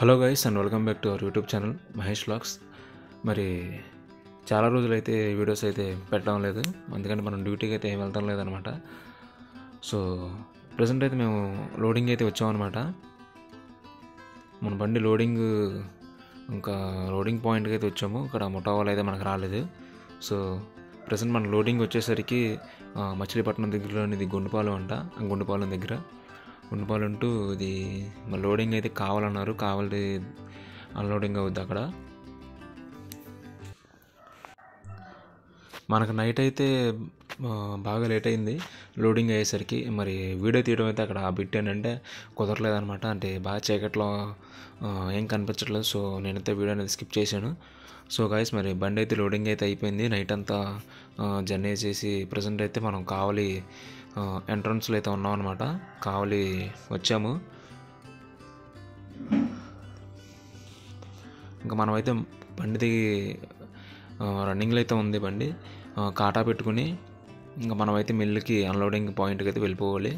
Hello guys and welcome back to our YouTube channel Mahesh vlogs. మరి చాలా రోజులైతే videos అయితే పెట్టడం లేదు, అందుకని మనం డ్యూటీకి అయితే ఏం వెళ్తాం లేదనమాట. సో ప్రజెంట్ అయితే మేము లోడింగ్ అయితే వచ్చామన్నమాట. మన బండి ఇంకా లోడింగ్ పాయింట్కి అయితే వచ్చాము. ఇక్కడ ముఠావాళ్ళు అయితే మనకు రాలేదు. సో ప్రజెంట్ మన లోడింగ్ వచ్చేసరికి మచిలీపట్నం దగ్గరలోని గుండుపాలెం అంట. గుండుపాలెం దగ్గర ఉంటూ ఇది లోడింగ్ అయితే కావాలన్నారు. కావాలి అన్లోడింగ్ అవుద్ది అక్కడ. మనకు నైట్ అయితే బాగా లేట్ అయింది లోడింగ్ అయ్యేసరికి. మరి వీడియో తీయడం అయితే అక్కడ పెట్టానంటే కుదరలేదనమాట. అంటే బాగా చీకట్లో ఏం కనిపించట్లేదు. సో నేనైతే వీడియో అనేది స్కిప్ చేశాను. సో గైస్, మరి బండి అయితే లోడింగ్ అయితే అయిపోయింది. నైట్ అంతా జర్నీ చేసి ప్రజెంట్ అయితే మనం కావలి ఎంట్రన్స్లో అయితే ఉన్నాం అనమాట. కావలి వచ్చాము. ఇంకా మనమైతే బండిది రన్నింగ్లో అయితే ఉంది బండి. కాటా పెట్టుకుని ఇంకా మనమైతే మిల్లుకి అన్లోడింగ్ పాయింట్కి అయితే వెళ్ళిపోవాలి.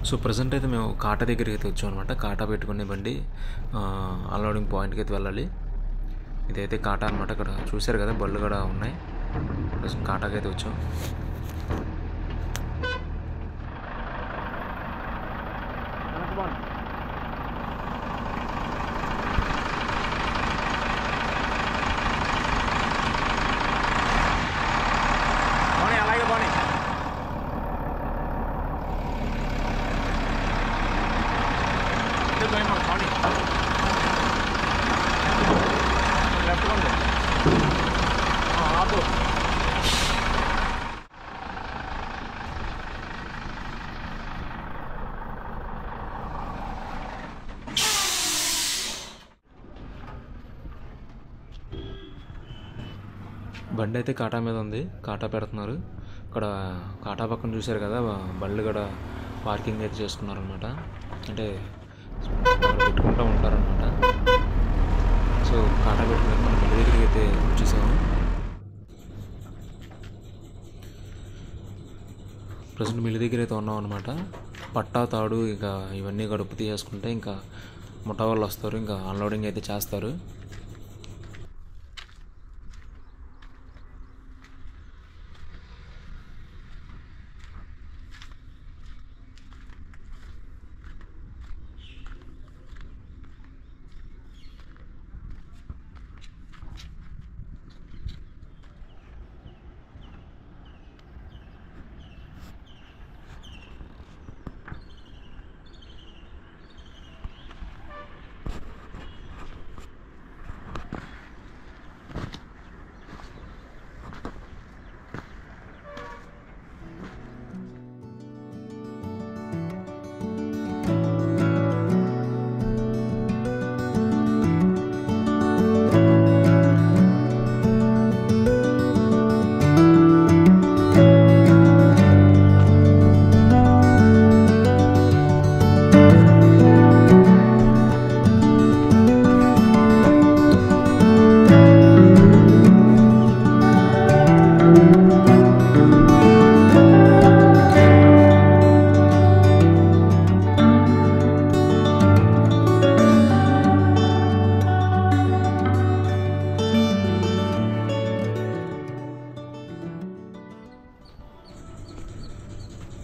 సో ప్రజెంట్ అయితే మేము కాటా దగ్గరికి అయితే వచ్చాం అనమాట. కాటా పెట్టుకునే బండి అన్లోడింగ్ పాయింట్కి అయితే వెళ్ళాలి. ఇదైతే కాటా అనమాట. ఇక్కడ చూశారు కదా, బళ్ళు కూడా ఉన్నాయి. ప్రజెంట్ కాటాకి అయితే వచ్చాం. బండి అయితే కాటా మీద ఉంది. కాటా పెడుతున్నారు. ఇక్కడ కాటా పక్కన చూశారు కదా, బళ్ళు కూడా పార్కింగ్ అయితే చేసుకున్నారనమాట. అంటే పెట్టుకుంటూ ఉంటారనమాట. సో కాటా పెట్టుకుని మనం మిల్లు దగ్గరికి అయితే వచ్చేసాము. ప్రజెంట్ మిల్లు దగ్గర అయితే ఉన్నాం అనమాట. పట్టా తాడు ఇక ఇవన్నీ గడుపు తీసేసుకుంటే ఇంకా ముఠా వాళ్ళు వస్తారు. ఇంకా అన్లోడింగ్ అయితే చేస్తారు.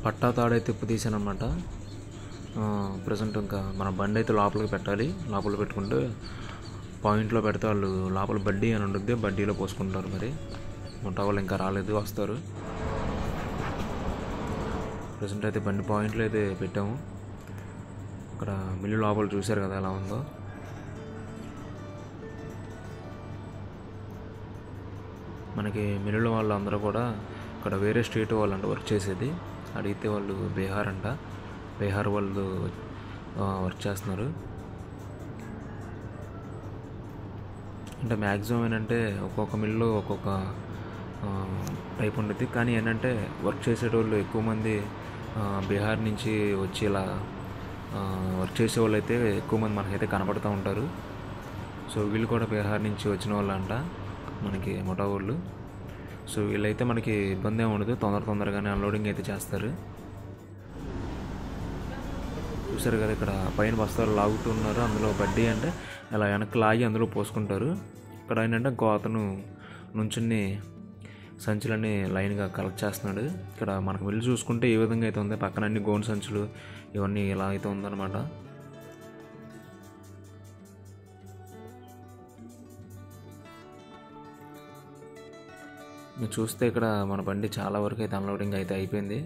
పట్టా తాడైతే తిప్పు తీసాను అనమాట. ప్రజెంట్ ఇంకా మన బండి అయితే లోపలికి పెట్టాలి. లోపల పెట్టుకుంటే పాయింట్లో పెడితే వాళ్ళు లోపల బడ్డీ అని ఉంటుంది, బడ్డీలో పోసుకుంటారు. మరి ముఠా వాళ్ళు ఇంకా రాలేదు, వస్తారు. ప్రజెంట్ అయితే బండి పాయింట్లో అయితే పెట్టాము. ఇక్కడ మిల్లు లోపల చూశారు కదా ఎలా ఉందో. మనకి మిల్లుల వాళ్ళు అందరూ కూడా ఇక్కడ వేరే స్టేట్ వాళ్ళు అంట వర్క్ చేసేది. అడిగితే వాళ్ళు బీహార్ వాళ్ళు వర్క్ చేస్తున్నారు. అంటే మ్యాక్సిమం ఏంటంటే ఒక్కొక్క మిల్లు ఒక్కొక్క టైప్ ఉంటుంది. కానీ ఏంటంటే వర్క్ చేసేటోళ్ళు ఎక్కువ మంది బీహార్ నుంచి వచ్చి ఇలా వర్క్ చేసేవాళ్ళు అయితే ఎక్కువ మంది మనకైతే కనపడుతూ ఉంటారు. సో వీళ్ళు కూడా బీహార్ నుంచి వచ్చిన వాళ్ళు అంట మనకి ముఠా వాళ్ళు. సో వీళ్ళైతే మనకి ఇబ్బంది ఏమి ఉండదు, తొందరగానే అన్లోడింగ్ అయితే చేస్తారు. చూసారు కదా ఇక్కడ పైన బస్తాలు లాగుతున్నారు. అందులో బడ్డీ అంటే ఇలా వెనక్కి లాగి అందులో పోసుకుంటారు. ఇక్కడ ఏంటంటే గోతను నుంచుని సంచులన్నీ లైన్గా కలెక్ట్ చేస్తున్నాడు. ఇక్కడ మనకు వెళ్ళి చూసుకుంటే ఈ విధంగా అయితే ఉంది. పక్కన అన్ని గోను సంచులు ఇవన్నీ ఇలా అయితే ఉందన్నమాట. మీరు చూస్తే ఇక్కడ మన బండి చాలా వరకు అయితే అన్లోడింగ్ అయితే అయిపోయింది.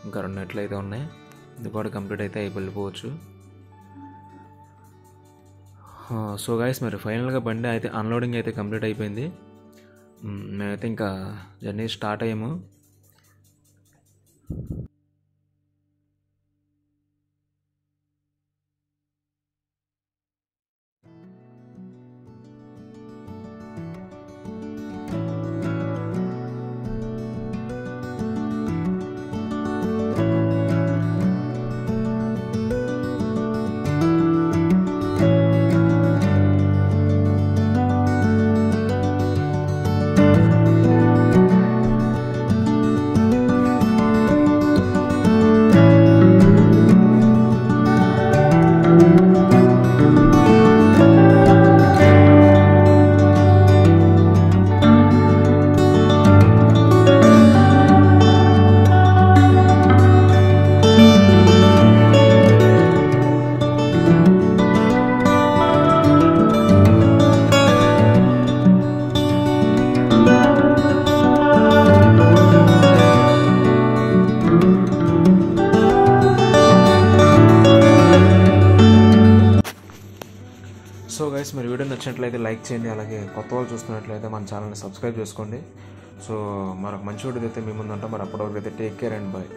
ఇంకా 2 నెట్లు అయితే ఉన్నాయి. ఇది కూడా కంప్లీట్ అయితే వెళ్ళిపోవచ్చు. సో గైస్ మరి ఫైనల్గా బండి అయితే అన్లోడింగ్ అయితే కంప్లీట్ అయిపోయింది. మేమైతే ఇంకా జర్నీ స్టార్ట్ అయ్యాము. సో గైస్ మరి వీడియో నచ్చినట్లయితే లైక్ చేయండి. అలాగే కొత్త వాళ్ళు చూస్తున్నట్లయితే మన ఛానల్ని సబ్స్క్రైబ్ చేసుకోండి. సో మరొక మంచి వీడియో అయితే మీ ముందు ఉంటాం. మరి అప్పటివరకు అయితే టేక్ కేర్ అండ్ బాయ్.